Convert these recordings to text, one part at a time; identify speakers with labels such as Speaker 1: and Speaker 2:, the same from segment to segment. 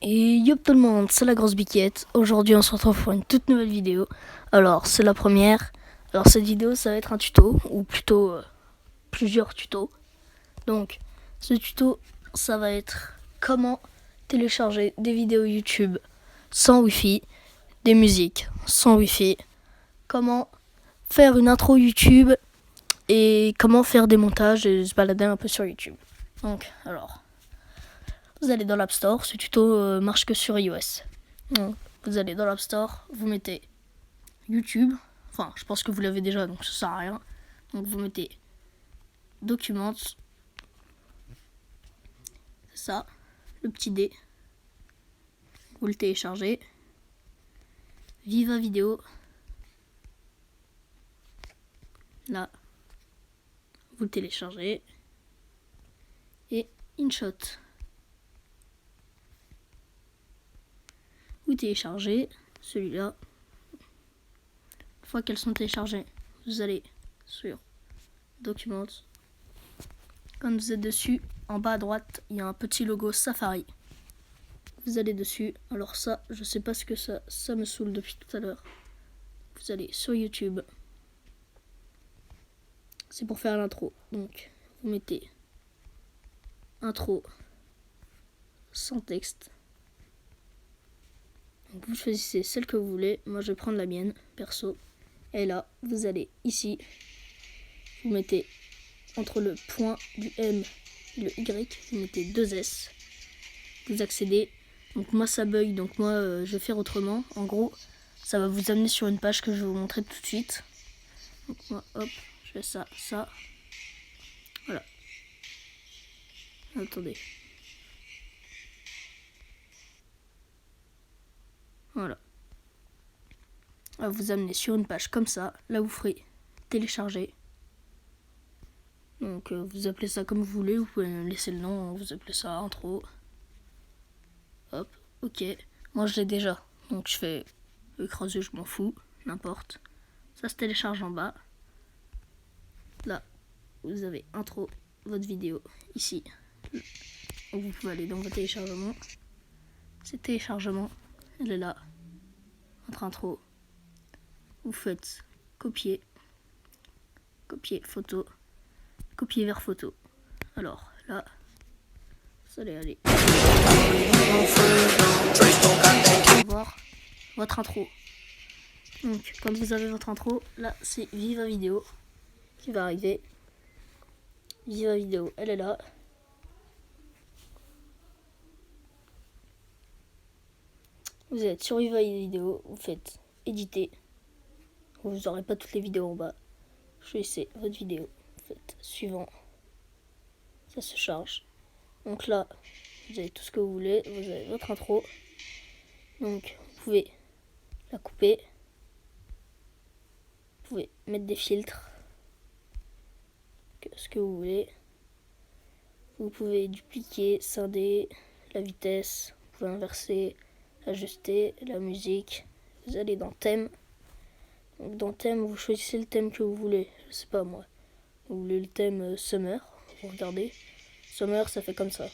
Speaker 1: Et yop tout le monde, c'est la grosse biquette. Aujourd'hui on se retrouve pour une toute nouvelle vidéo. Alors c'est la première. Alors cette vidéo ça va être un tuto, ou plutôt plusieurs tutos. Donc ce tuto ça va être comment télécharger des vidéos YouTube sans Wi-Fi, des musiques sans Wi-Fi, comment faire une intro YouTube et comment faire des montages et se balader un peu sur YouTube. Donc alors... Vous allez dans l'App Store, ce tuto marche que sur iOS. Donc, vous allez dans l'App Store, vous mettez YouTube. Enfin, je pense que vous l'avez déjà, donc ça sert à rien. Donc vous mettez Documents. C'est ça, le petit D. Vous le téléchargez. Viva Vidéo. Là, vous le téléchargez. Et InShot. Vous téléchargez celui-là. Une fois qu'elles sont téléchargées, vous allez sur Documents. Quand vous êtes dessus, en bas à droite, il y a un petit logo Safari. Vous allez dessus. Alors ça, je sais pas ce que ça me saoule depuis tout à l'heure. Vous allez sur YouTube. C'est pour faire l'intro. Donc, vous mettez intro sans texte. Donc vous choisissez celle que vous voulez. Moi je vais prendre la mienne, perso. Et là, vous allez ici. Vous mettez entre le point du M et le Y, vous mettez 2 S. Vous accédez. Donc moi ça bug, donc moi je vais faire autrement. En gros, ça va vous amener sur une page que je vais vous montrer tout de suite. Donc moi, hop, je fais ça, ça. Voilà. Attendez. Voilà. On va vous amener sur une page comme ça. Là, vous ferez télécharger. Donc, vous appelez ça comme vous voulez. Vous pouvez laisser le nom. Vous appelez ça intro. Hop, ok. Moi, je l'ai déjà. Donc, je fais écraser, je m'en fous. N'importe. Ça se télécharge en bas. Là, vous avez intro, votre vidéo. Ici. Donc, vous pouvez aller dans vos téléchargements. C'est téléchargement. Elle est là. Votre intro. Vous faites copier, photo, copier vers photo. Alors là, vous allez aller voir votre intro. Donc quand vous avez votre intro, là c'est Viva Vidéo qui va arriver. Viva Vidéo, elle est là. Vous êtes sur Viva Vidéo, vous faites éditer. Vous n'aurez pas toutes les vidéos en bas. Choisissez votre vidéo. Faites suivant. Ça se charge. Donc là, vous avez tout ce que vous voulez. Vous avez votre intro. Donc vous pouvez la couper. Vous pouvez mettre des filtres. Ce que vous voulez. Vous pouvez dupliquer, scinder la vitesse. Vous pouvez inverser, ajuster la musique. Vous allez dans thème. Donc dans thème, vous choisissez le thème que vous voulez. Je sais pas moi. Vous voulez le thème Summer. Vous regardez. Summer, ça fait comme ça.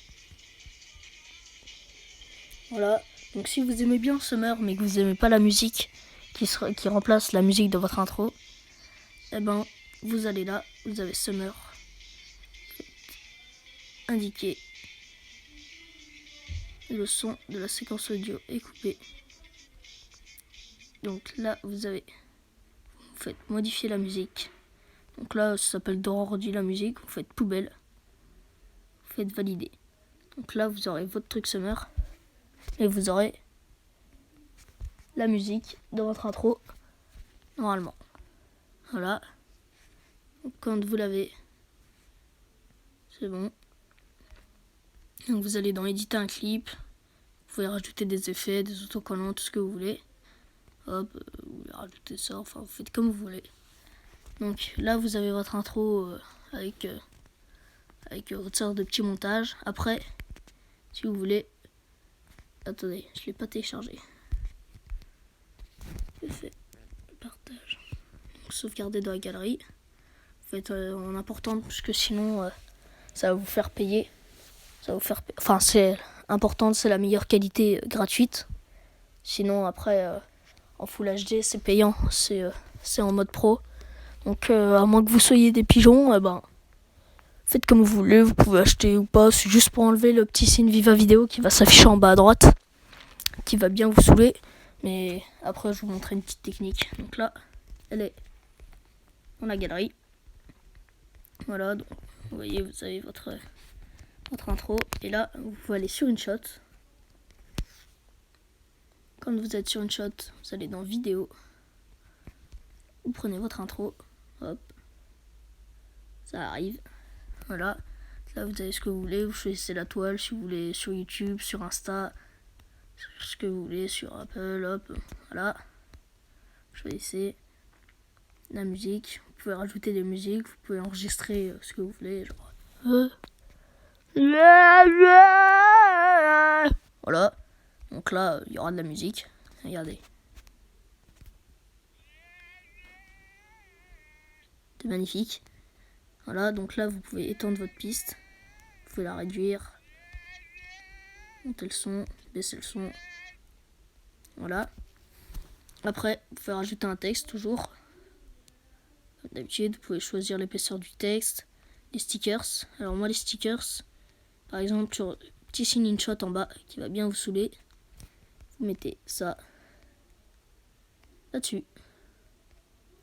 Speaker 1: Voilà. Donc si vous aimez bien Summer, mais que vous aimez pas la musique qui remplace la musique de votre intro, eh ben vous allez là. Vous avez Summer. Indiqué. Le son de la séquence audio est coupé. Donc là, vous faites modifier la musique. Donc là, ça s'appelle Dorordi la musique. Vous faites poubelle. Vous faites valider. Donc là, vous aurez votre truc Summer. Et vous aurez la musique de votre intro. Normalement. Voilà. Donc quand vous l'avez, c'est bon. Donc vous allez dans éditer un clip. Vous pouvez rajouter des effets, des autocollants, tout ce que vous voulez. Hop, vous voulez rajouter ça. Enfin, vous faites comme vous voulez. Donc là, vous avez votre intro avec votre sorte de petit montage. Après, si vous voulez... Attendez, je ne l'ai pas téléchargé. Je fais partage. Donc, sauvegarder dans la galerie. Vous faites en important, parce que sinon, ça va vous faire payer. Enfin, c'est importante, c'est la meilleure qualité gratuite. Sinon après en Full HD c'est payant, c'est en mode pro. Donc à moins que vous soyez des pigeons, faites comme vous voulez, vous pouvez acheter ou pas. C'est juste pour enlever le petit signe Viva Vidéo qui va s'afficher en bas à droite, qui va bien vous saouler. Mais après je vous montrerai une petite technique. Donc là elle est dans la galerie. Voilà, donc vous voyez, vous avez votre intro. Et là vous pouvez aller sur une shot. Quand vous êtes sur une shot, vous allez dans vidéo. Vous prenez votre intro. Hop. Ça arrive. Voilà. Là vous avez ce que vous voulez. Vous choisissez la toile si vous voulez, sur YouTube, sur Insta, sur ce que vous voulez, sur Apple. Hop. Voilà. Choisissez la musique. Vous pouvez rajouter des musiques. Vous pouvez enregistrer ce que vous voulez. Genre. Voilà. Donc là, il y aura de la musique. Regardez. C'est magnifique. Voilà, donc là, vous pouvez étendre votre piste. Vous pouvez la réduire. Monter le son, baisser le son. Voilà. Après, vous pouvez rajouter un texte, toujours. Comme d'habitude, vous pouvez choisir l'épaisseur du texte. Les stickers. Alors moi, les stickers, par exemple, sur le petit signe InShot en bas, qui va bien vous saouler. Vous mettez ça là-dessus.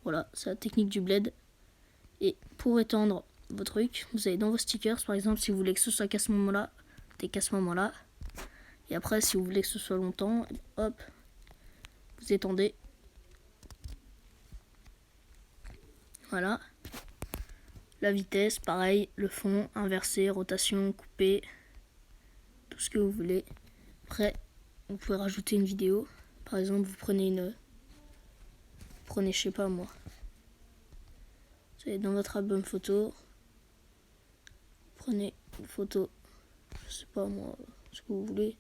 Speaker 1: Voilà, c'est la technique du bled. Et pour étendre vos trucs, vous allez dans vos stickers, par exemple, si vous voulez que ce soit qu'à ce moment-là, mettez qu'à ce moment-là. Et après, si vous voulez que ce soit longtemps, hop, vous étendez. Voilà. La vitesse, pareil, le fond, inversé, rotation, coupé, tout ce que vous voulez. Après, vous pouvez rajouter une vidéo. Par exemple, vous prenez je sais pas moi. Vous allez dans votre album photo. Prenez une photo, je sais pas moi, ce que vous voulez.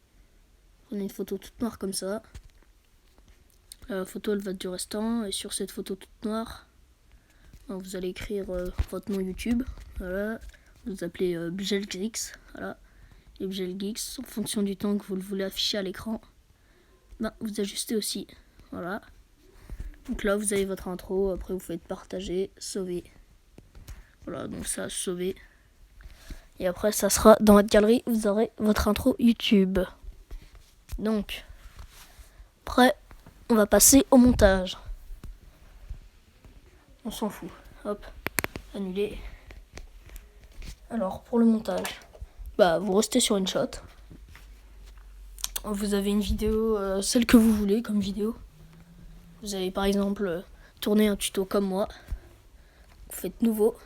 Speaker 1: Prenez une photo toute noire comme ça. La photo elle va durer ce temps. Et sur cette photo toute noire, vous allez écrire votre nom YouTube. Voilà. Vous appelez Bjelgeeks. Voilà. Et Bjelgeeks, en fonction du temps que vous le voulez afficher à l'écran, vous ajustez aussi. Voilà. Donc là, vous avez votre intro. Après, vous faites partager, sauver. Voilà, donc ça, sauver. Et après, ça sera dans votre galerie. Vous aurez votre intro YouTube. Donc, après, on va passer au montage. On s'en fout. Hop, annuler. Alors, pour le montage, vous restez sur une shot. Vous avez une vidéo, celle que vous voulez comme vidéo. Vous avez par exemple tourné un tuto comme moi. Vous faites nouveau.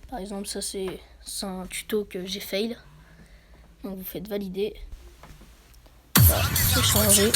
Speaker 1: Par exemple, ça c'est un tuto que j'ai fail. Donc vous faites valider. Voilà, c'est changé.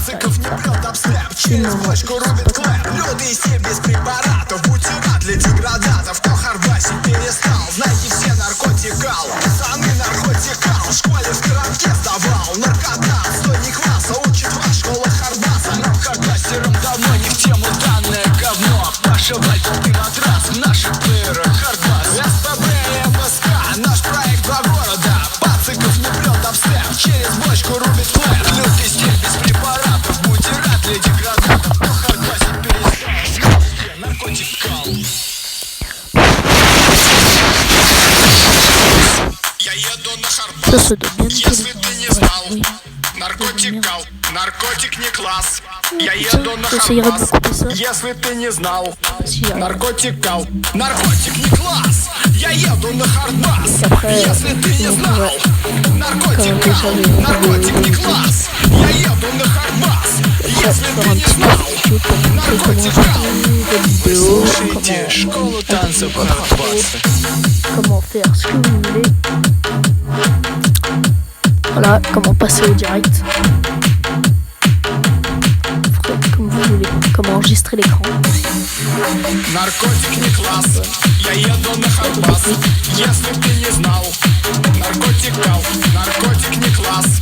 Speaker 2: Пациков не прет обстеп, через бочку рубит клэп. Люди все без препаратов, бутерат для деградатов. Кто харбасить перестал, знаете все наркотикал. Пацаны наркотикал, в школе в коробке сдавал. Наркота, отстойник класса, учит вас школа харбаса. Нам харбастерам давно не в тему данное говно. Паша Вальтер, ты матрас в наших плеерах харбас. СПБ и МСК, наш проект два города. Пациков не прет обстеп, через бочку рубит клэп. Люди все без препаратов, бутерат для деградатов. Кто харбасить перестал, знаете наркотикал. Я еду на Харбас, если ты не знал. Наркотикал, наркотик не класс. Я еду на Харбас, если ты не знал. Наркотикал, наркотик не класс. Я еду на Харбас, если ты не знал. Наркотикал, наркотик не класс. Я еду на Харбас, если ты не знал. Наркотикал. Вы слушаете школу танцев Харбаса.
Speaker 1: Comment faire ce que vous voulez. Voilà, comment passer au direct. Faites comme vous voulez. Comment enregistrer l'écran.
Speaker 2: Наркотик не класс. Я еду на Харбас, если ты не знал. Наркотикал, наркотик не класс.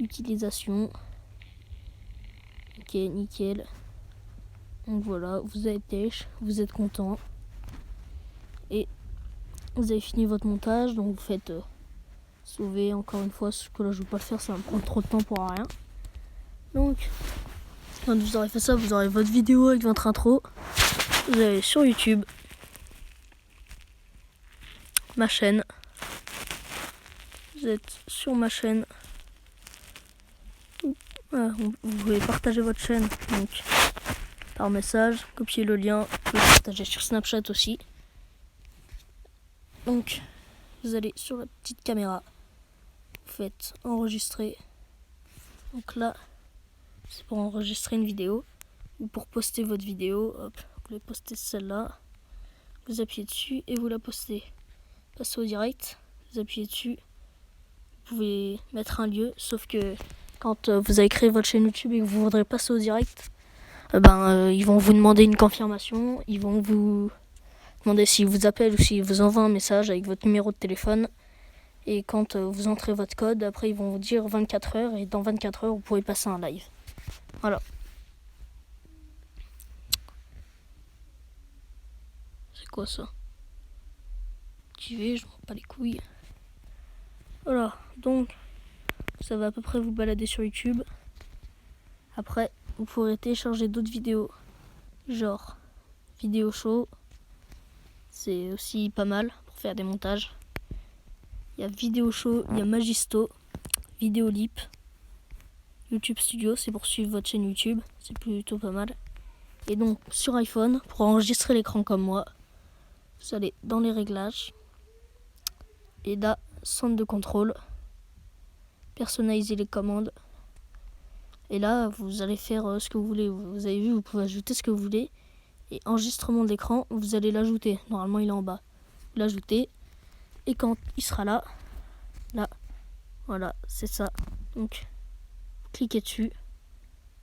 Speaker 1: Utilisation. Ok, nickel. Donc voilà, vous avez têche, vous êtes content. Et vous avez fini votre montage, donc vous faites sauver encore une fois, ce que là je ne vais pas le faire, ça va me prendre trop de temps pour rien. Donc, quand vous aurez fait ça, vous aurez votre vidéo avec votre intro. Vous allez sur YouTube, ma chaîne. Vous êtes sur ma chaîne. Voilà, vous pouvez partager votre chaîne donc par message, copier le lien, vous pouvez partager sur Snapchat aussi. Donc, vous allez sur la petite caméra, vous faites enregistrer. Donc là, c'est pour enregistrer une vidéo ou pour poster votre vidéo. Hop, vous voulez poster celle-là, vous appuyez dessus et vous la postez. Passez au direct, vous appuyez dessus. Vous pouvez mettre un lieu, sauf que quand vous avez créé votre chaîne YouTube et que vous voudrez passer au direct, ils vont vous demander une confirmation, ils vont vous demander s'ils vous appellent ou s'ils vous envoient un message avec votre numéro de téléphone. Et quand vous entrez votre code, après ils vont vous dire 24 heures et dans 24 heures vous pourrez passer un live. Voilà. C'est quoi ça? J'y vais, je m'en bats les couilles. Voilà, donc ça va à peu près vous balader sur YouTube. Après, vous pourrez télécharger d'autres vidéos, genre vidéo show. C'est aussi pas mal pour faire des montages. Il y a vidéo show, il y a Magisto, Vidéolip, YouTube Studio, c'est pour suivre votre chaîne YouTube, c'est plutôt pas mal. Et donc sur iPhone, pour enregistrer l'écran comme moi, vous allez dans les réglages et là, centre de contrôle, personnaliser les commandes. Et là, vous allez faire ce que vous voulez. Vous avez vu, vous pouvez ajouter ce que vous voulez. Et enregistrement de l'écran, vous allez l'ajouter. Normalement, il est en bas. Vous l'ajoutez. Et quand il sera là, voilà, c'est ça. Donc, vous cliquez dessus.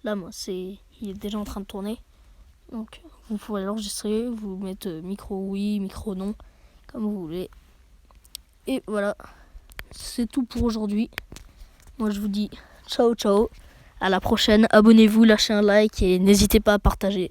Speaker 1: Là, moi, il est déjà en train de tourner. Donc, vous pourrez l'enregistrer. Vous mettez micro oui, micro non, comme vous voulez. Et voilà, c'est tout pour aujourd'hui. Moi, je vous dis ciao, ciao. À la prochaine. Abonnez-vous, lâchez un like et n'hésitez pas à partager.